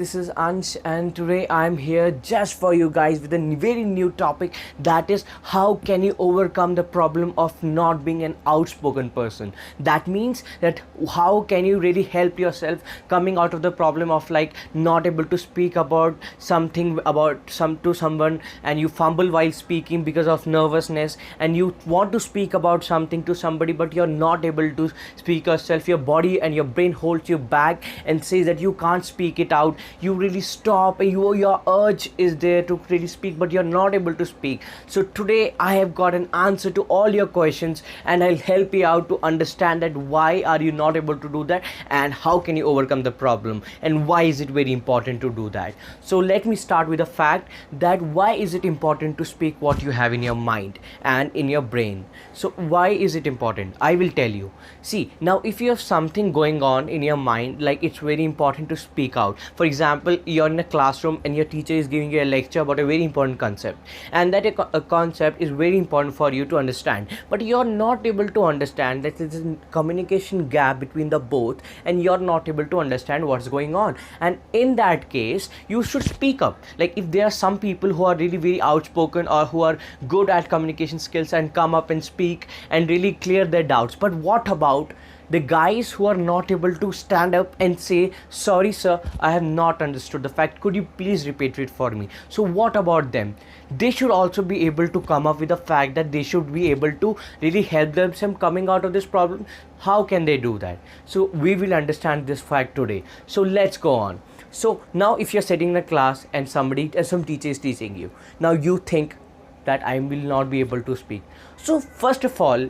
this is Ansh, and today I'm here just for you guys with a very new topic, that is how can you overcome the problem of not being an outspoken person. That means that how can you really help yourself coming out of the problem of like not able to speak about something about to someone, and you fumble while speaking because of nervousness, and you want to speak about something to somebody but you're not able to speak yourself. Your body and your brain holds you back and says that you can't speak it out. You really stop, and your urge is there to really speak but you're not able to speak. So today I have got an answer to all your questions, and I'll help you out to understand that why are you not able to do that, and how can you overcome the problem, and why is it very important to do that. So let me start with the fact that why is it important to speak what you have in your mind and in your brain. So why is it important? I will tell you. See, now if you have something going on in your mind, like it's very important to speak out. For example, you're in a classroom and your teacher is giving you a lecture about a very important concept, and that a concept is very important for you to understand, but you're not able to understand that there's a communication gap between the both, and you're not able to understand what's going on. And in that case, you should speak up. Like if there are some people who are really very outspoken or who are good at communication skills and come up and speak and really clear their doubts, but what about the guys who are not able to stand up and say, sorry sir, I have not understood the fact, could you please repeat it for me? So what about them? They should also be able to come up with the fact that they should be able to really help themselves coming out of this problem. How can they do that? So we will understand this fact today. So let's go on. So now if you're sitting in a class and some teacher is teaching you, now you think that I will not be able to speak. So first of all,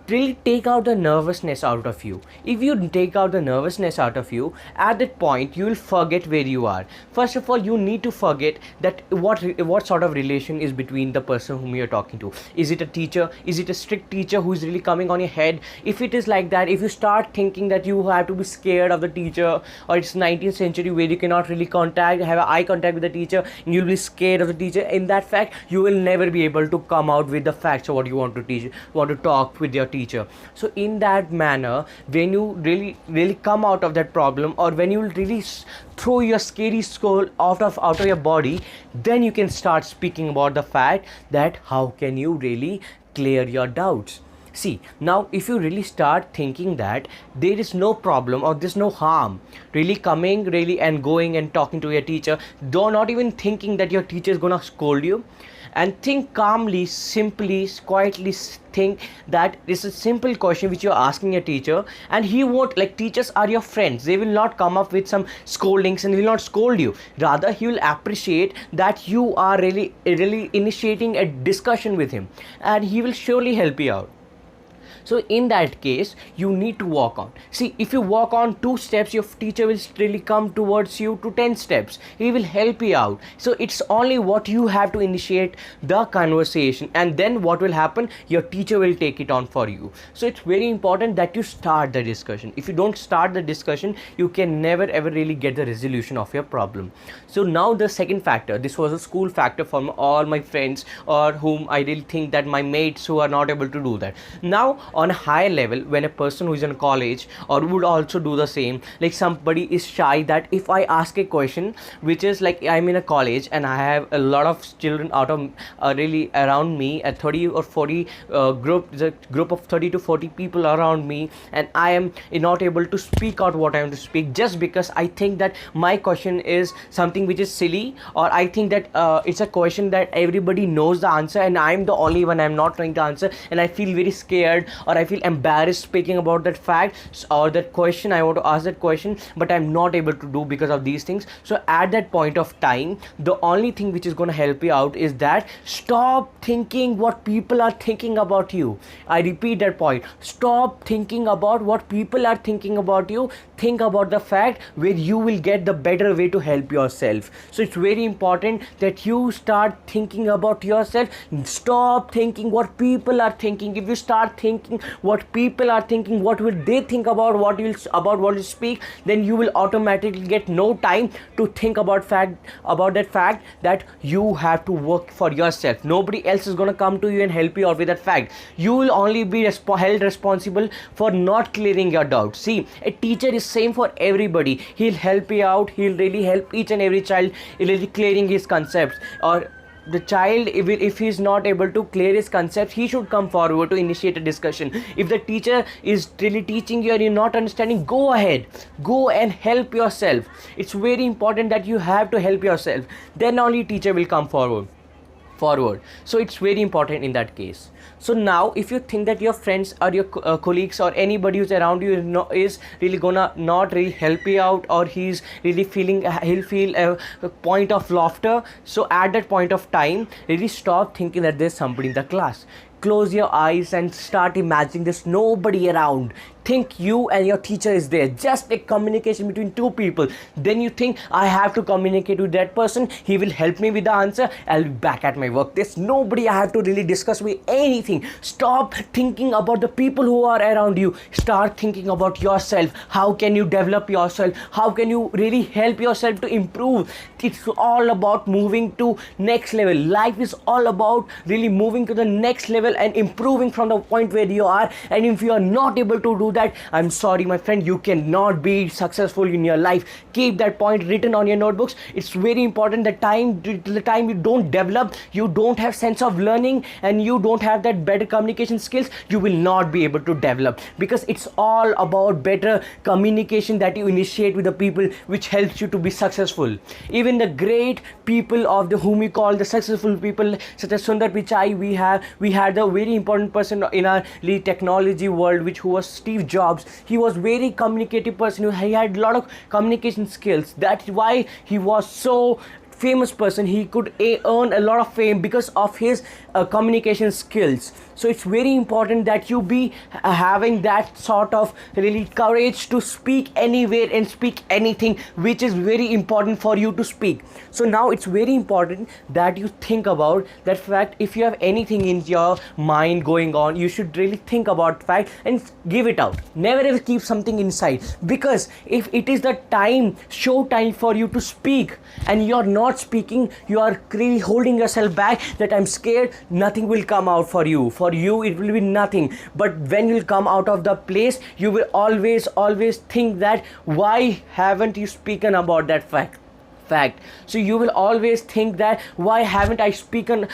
really take out the nervousness out of you. If you take out the nervousness out of you, at that point you will forget where you are. First of all, you need to forget that what sort of relation is between the person whom you're talking to. Is it a teacher? Is it a strict teacher who is really coming on your head? If it is like that, if you start thinking that you have to be scared of the teacher, or it's 19th century where you cannot really have eye contact with the teacher and you'll be scared of the teacher, in that fact you will never be able to come out with the facts of what you want to talk with your teacher. So in that manner, when you really come out of that problem, or when you really throw your scary soul out of your body, then you can start speaking about the fact that how can you really clear your doubts. See, now if you really start thinking that there is no problem or there's no harm really coming really and going and talking to your teacher, though not even thinking that your teacher is gonna scold you, and think calmly, simply, quietly think that this is a simple question which you're asking your teacher, and he won't, like, teachers are your friends, they will not come up with some scoldings and will not scold you. Rather, he will appreciate that you are really initiating a discussion with him, and he will surely help you out. So in that case, you need to walk on. See, if you walk on 2 steps, your teacher will really come towards you to 10 steps. He will help you out. So it's only what you have to initiate the conversation, and then what will happen? Your teacher will take it on for you. So it's very important that you start the discussion. If you don't start the discussion, you can never ever really get the resolution of your problem. So now the second factor, this was a school factor for all my friends, or whom I really think that my mates who are not able to do that. Now on a higher level, when a person who is in college or would also do the same, like somebody is shy that if I ask a question which is like, I'm in a college and I have a lot of children out of really around me, a 30 or 40 group of 30 to 40 people around me, and I am not able to speak out what I want to speak, just because I think that my question is something which is silly, or I think that it's a question that everybody knows the answer and I'm the only one, I'm not trying to answer, and I feel very scared, or I feel embarrassed speaking about that fact or that question. I want to ask that question but I'm not able to do because of these things. So at that point of time, the only thing which is going to help you out is that stop thinking what people are thinking about you. I repeat that point. Stop thinking about what people are thinking about you. Think about the fact where you will get the better way to help yourself. So it's very important that you start thinking about yourself. Stop thinking what people are thinking. If you start thinking what people are thinking, what will they think about what you speak, then you will automatically get no time to think about that fact that you have to work for yourself. Nobody else is going to come to you and help you out with that fact. You will only be held responsible for not clearing your doubts. See, a teacher is same for everybody. He'll help you out, he'll really help each and every child really clearing his concepts. Or the child, if he's not able to clear his concepts, he should come forward to initiate a discussion. If the teacher is really teaching you and you're not understanding, go ahead, go and help yourself. It's very important that you have to help yourself, then only teacher will come forward. So it's very important in that case. So now if you think that your friends or your colleagues or anybody who's around you is really gonna not really help you out, or he's really he'll feel a point of laughter, so at that point of time, really stop thinking that there's somebody in the class. Close your eyes and start imagining there's nobody around. Think you and your teacher is there, just a communication between two people. Then you think, I have to communicate with that person, he will help me with the answer, I'll be back at my work. There's nobody I have to really discuss with anything. Stop thinking about the people who are around you. Start thinking about yourself. How can you develop yourself? How can you really help yourself to improve? It's all about moving to next level. Life is all about really moving to the next level and improving from the point where you are. And if you are not able to do that, I'm sorry my friend, you cannot be successful in your life. Keep that point written on your notebooks. It's very important. The time you don't develop, you don't have sense of learning, and you don't have that better communication skills, you will not be able to develop, because it's all about better communication that you initiate with the people, which helps you to be successful. Even the great people of the whom we call the successful people, such as Sundar Pichai, we had a very important person in our technology world, who was Steve Jobs. He was very communicative person. He had a lot of communication skills. That's why he was so famous person. He could earn a lot of fame because of his communication skills. So it's very important that you be having that sort of really courage to speak anywhere and speak anything, which is very important for you to speak. So now it's very important that you think about that fact. If you have anything in your mind going on, you should really think about fact and give it out. Never ever keep something inside, because if it is the show time for you to speak and you're not speaking, you are really holding yourself back, that I'm scared, nothing will come out for you. For you it will be nothing. But when you come out of the place, you will always think that why haven't you spoken about that fact. So you will always think that why haven't I spoken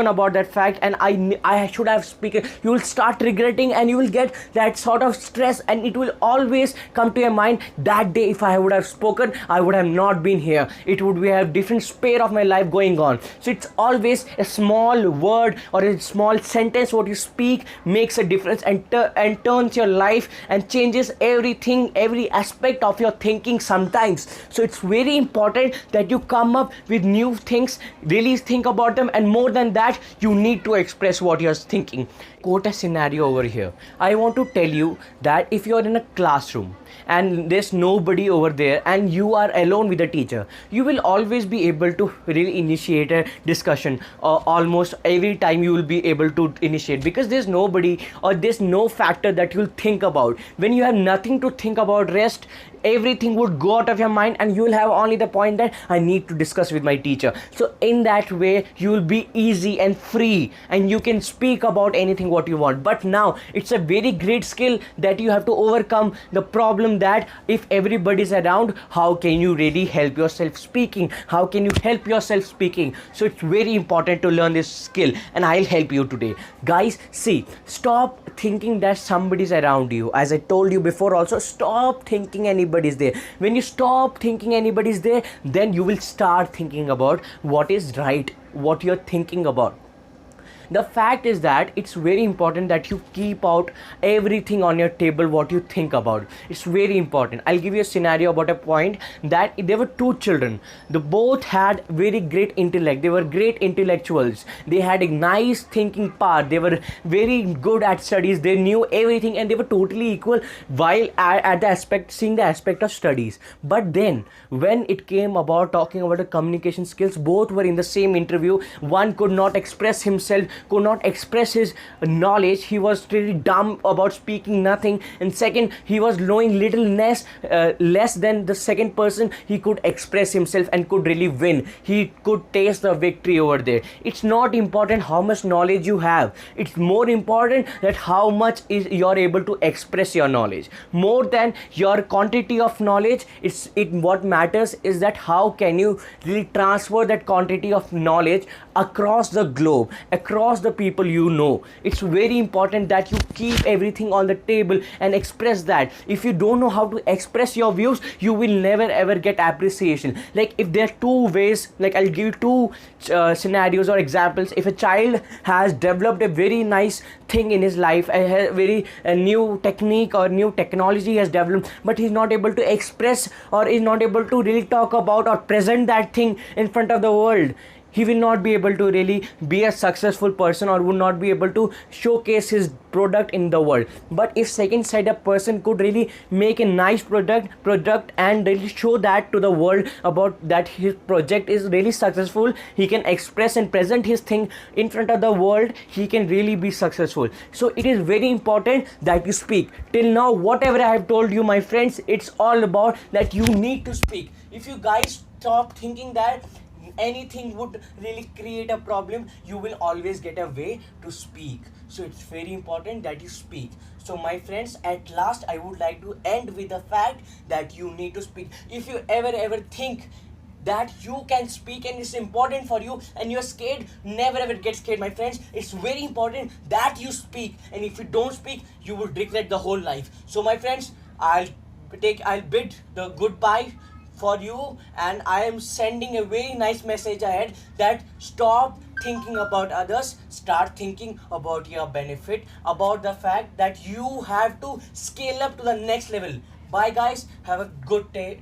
about that fact, and I should have spoken. You will start regretting, and you will get that sort of stress, and it will always come to your mind, that day if I would have spoken, I would have not been here. It would be a different sphere of my life going on. So it's always a small word or a small sentence what you speak makes a difference, and turns your life and changes everything, every aspect of your thinking sometimes. So it's very important that you come up with new things, really think about them, and more than that, you need to express what you're thinking. Quote a scenario over here. I want to tell you that if you're in a classroom and there's nobody over there and you are alone with the teacher, you will always be able to really initiate a discussion. Almost every time you will be able to initiate, because there's nobody or there's no factor that you'll think about. When you have nothing to think about, rest, everything would go out of your mind, and you will have only the point that I need to discuss with my teacher. So in that way, you will be easy and free, and you can speak about anything what you want. But now it's a very great skill that you have to overcome the problem that if everybody's around, how can you really help yourself speaking? How can you help yourself speaking? So it's very important to learn this skill, and I'll help you today. Guys, see, stop thinking that somebody's around you. As I told you before also, stop thinking anybody's there. When you stop thinking anybody's there, then you will start thinking about what is right, what you're thinking about. The fact is that it's very important that you keep out everything on your table what you think about. It's very important. I'll give you a scenario about a point that there were two children. They both had very great intellect. They were great intellectuals. They had a nice thinking power. They were very good at studies. They knew everything, and they were totally equal while seeing the aspect of studies. But then when it came about talking about the communication skills, both were in the same interview. One could not express himself could not express his knowledge. He was really dumb about speaking nothing, and second, he was knowing little less than the second person. He could express himself and could really win. He could taste the victory over there. It's not important how much knowledge you have, it's more important that how much is you're able to express your knowledge. More than your quantity of knowledge, what matters is that how can you really transfer that quantity of knowledge across the globe, across the people you know. It's very important that you keep everything on the table and express that. If you don't know how to express your views, you will never ever get appreciation. Like if there are two ways, like I'll give you two scenarios or examples. If a child has developed a very nice thing in his life, a very new technique or new technology has developed, but he's not able to express or is not able to really talk about or present that thing in front of the world, he will not be able to really be a successful person or would not be able to showcase his product in the world. But if second side a person could really make a nice product and really show that to the world about that his project is really successful, he can express and present his thing in front of the world, he can really be successful. So it is very important that you speak. Till now whatever I have told you, my friends, it's all about that you need to speak. If you guys stop thinking that anything would really create a problem, you will always get a way to speak. So it's very important that you speak. So my friends, at last I would like to end with the fact that you need to speak. If you ever think that you can speak and it's important for you and you're scared, never ever get scared, my friends. It's very important that you speak, and if you don't speak, you will regret the whole life. So my friends, I'll bid the goodbye for you, and I am sending a very nice message ahead that stop thinking about others, start thinking about your benefit, about the fact that you have to scale up to the next level. Bye guys, have a good day.